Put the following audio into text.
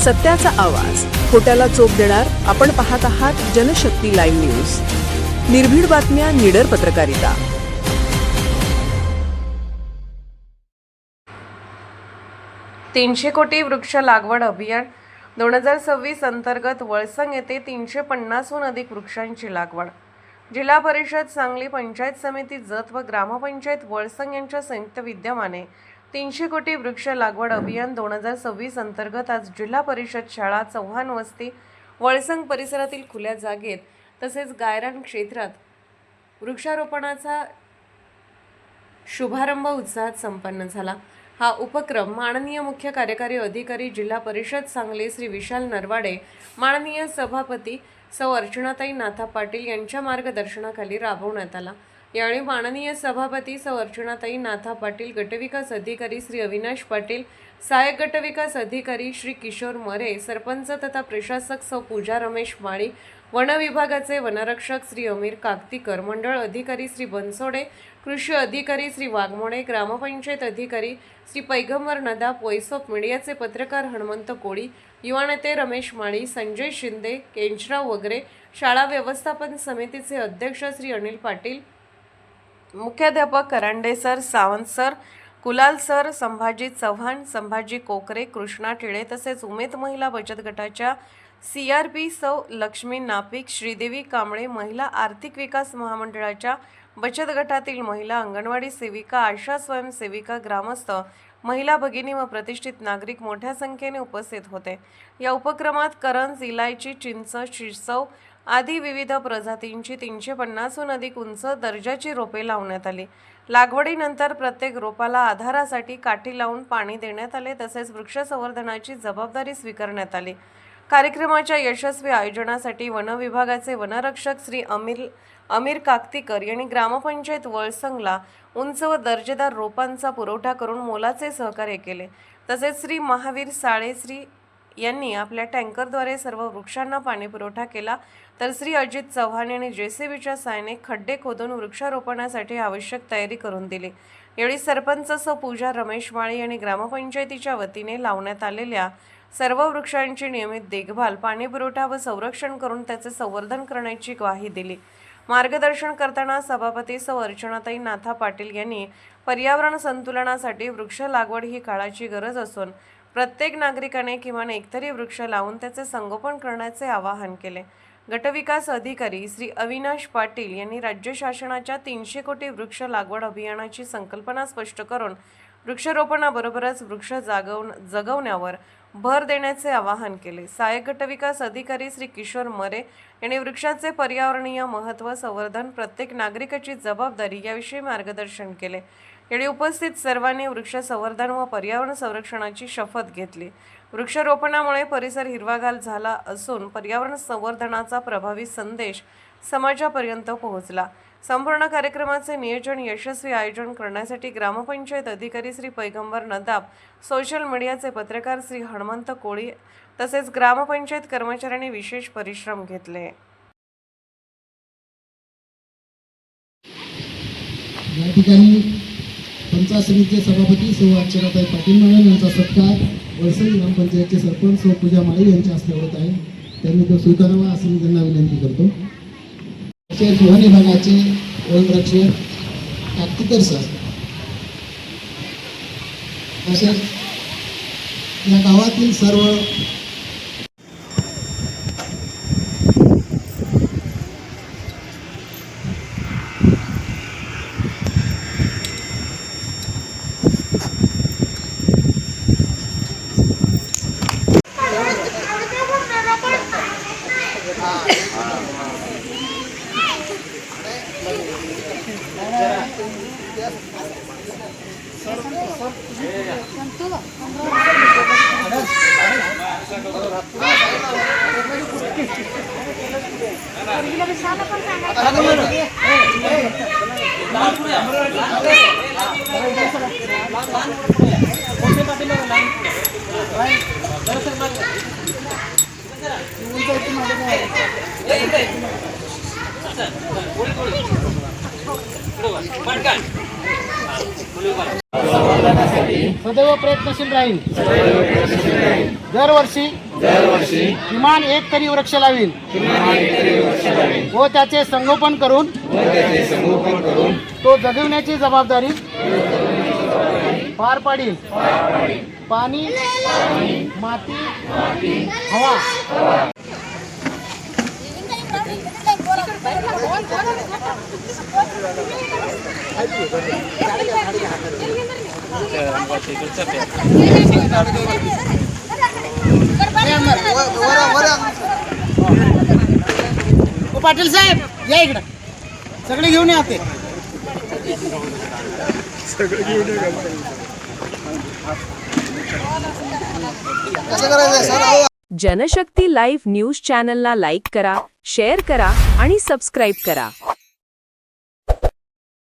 सत्याचा आवाज, खोट्याला चोप देणार. आपण पाहत आहात जनशक्ती लाईव्ह न्यूज. निर्भीड बातम्या, निडर पत्रकारिता. तीनशे कोटी वृक्ष लागवड अभियान 2026 अंतर्गत वळसंग येथे 350हून अधिक वृक्षांची लागवड. जिल्हा परिषद सांगली, पंचायत समिती जत व ग्रामपंचायत वळसंग यांच्या संयुक्त विद्यमाने 300 कोटी वृक्ष लागवड अभियान 2026 अंतर्गत आज जिल्हा परिषद शाळा, चव्हाण वस्ती, वळसंग परिसरातील खुल्या जागेत तसेच गायरान क्षेत्रात वृक्षारोपणाचा शुभारंभ उत्साहात संपन्न झाला. हा उपक्रम माननीय मुख्य कार्यकारी अधिकारी जिल्हा परिषद सांगली श्री विशाल नरवाडे, माननीय सभापती सौ अर्चनाताई नाथा पाटील यांच्या मार्गदर्शनाखाली राबवण्यात आला. यावेळी माननीय सभापती सौ अर्चनाताई नाथा पाटील, गटविकास अधिकारी श्री अविनाश पाटील, सहाय्यक गटविकास अधिकारी श्री किशोर मरे, सरपंच तथा प्रशासक सौ पूजा रमेश माळी, वन विभागाचे वनरक्षक श्री अमीर काकतीकर, मंडळ अधिकारी श्री बनसोडे, कृषी अधिकारी श्री वाघमोडे, ग्रामपंचायत अधिकारी श्री पैगंबर नदाप, व्हॉइस ऑफ मीडियाचे पत्रकार हनुमंत कोळी, युवा नेते रमेश माळी, संजय शिंदे, केंचराव वगैरे, शाळा व्यवस्थापन समितीचे अध्यक्ष श्री अनिल पाटील, मुख्याध्यापक Karande sir, Sawant sir, Kulal sir, Sambhaji Chavan, Sambhaji Kokare, Krishna टिळे तसेच उमेद महिला बचत गटाच्या CRP सौ लक्ष्मी नापिक, श्रीदेवी कांबळे, महिला आर्थिक विकास महामंडळाच्या बचत गटातील महिला, अंगणवाडी सेविका, आशा स्वयंसेविका, ग्रामस्थ, महिला भगिनी व प्रतिष्ठित नागरिक मोठ्या संख्येने उपस्थित होते. या उपक्रमात करंज, इलायची, चिंच, शिरसव आदी विविध प्रजातींची 350हून अधिक उंच दर्जाची रोपे लावण्यात आली. लागवडीनंतर प्रत्येक रोपाला आधारासाठी काठी लावून पाणी देण्यात आले तसेच वृक्ष संवर्धनाची जबाबदारी स्वीकारण्यात आली. कार्यक्रमाच्या यशस्वी आयोजनासाठी वन विभागाचे वनरक्षक श्री अमीर काकतीकर यांनी ग्रामपंचायत वळसंगला उंच व दर्जेदार रोपांचा पुरवठा करून मोलाचे सहकार्य केले. तसेच श्री महावीर साळे यांनी आपल्या टँकरद्वारे सर्व वृक्षांना पाणी पुरवठा केला, तर श्री अजित चव्हाण यांनी JCBच्या सहाय्याने खड्डे खोदून वृक्षारोपणासाठी आवश्यक तयारी करून दिली. यावेळी सरपंच सौ पूजा रमेश माळी यांनी ग्रामपंचायतीच्या वतीने लावण्यात आलेल्या सर्व वृक्षांची नियमित देखभाल, पाणी पुरवठा व संरक्षण करून त्याचे संवर्धन करण्याची ग्वाही दिली. मार्गदर्शन करताना सभापती सौ अर्चनाताई नाथा पाटील यांनी पर्यावरण संतुलनासाठी वृक्ष लागवड ही काळाची गरज असून प्रत्येक नागरिकाने किमान एकतरी वृक्ष लावून त्याचे संगोपन करण्याचे आवाहन केले. गटविकास अधिकारी श्री अविनाश पाटील यांनी राज्य शासनाच्या 300 कोटी वृक्ष लागवड अभियानाची संकल्पना स्पष्ट करून वृक्षारोपणाबरोबरच वृक्ष जगवण्यावर भर देण्याचे आवाहन केले. सहाय्यक गटविकास अधिकारी श्री किशोर मरे यांनी वृक्षाचे पर्यावरणीय महत्त्व, संवर्धन, प्रत्येक नागरिकाची जबाबदारी याविषयी मार्गदर्शन केले. यावेळी उपस्थित सर्वांनी वृक्ष संवर्धन व पर्यावरण संरक्षणाची शपथ घेतली. वृक्षारोपणामुळे परिसर हिरवागार झाला असून पर्यावरण संवर्धनाचा प्रभावी संदेश समाजापर्यंत पोहोचला. संपूर्ण कार्यक्रमाचे नियोजन, यशस्वी आयोजन करण्यासाठी ग्रामपंचायत अधिकारी श्री पैगंबर नदाप, सोशल मीडियाचे पत्रकार श्री हनुमंत कोळी तसेच ग्रामपंचायत कर्मचाऱ्यांनी विशेष परिश्रम घेतले. या ठिकाणी पंचायत समितीचे सभापती सौ अर्चनाताई पाटील मॅडम यांचा सत्कार वळसंग ग्रामपंचायतचे सरपंच सौ पूजा माळी यांच्या हस्ते होत आहे. त्यांनी तो स्वीकारावा अशी मी त्यांना विनंती करतो. वन विभागाचे वनरक्षक काकतीकर सर तसेच या गावातील सर्व संवर्धनासाठी सदैव प्रयत्नशील राहील दरवर्षी किमान एक तरी वृक्ष लावील व त्याचे संगोपन करून तो जगविण्याची जबाबदारी पार पाडील. पाणी माती हवा ओ पाटील साहेब या इकडं सगळे घेऊन या ते जनशक्ती लाईव्ह न्यूज चॅनलला लाईक करा, शेअर करा आणि सबस्क्राईब करा.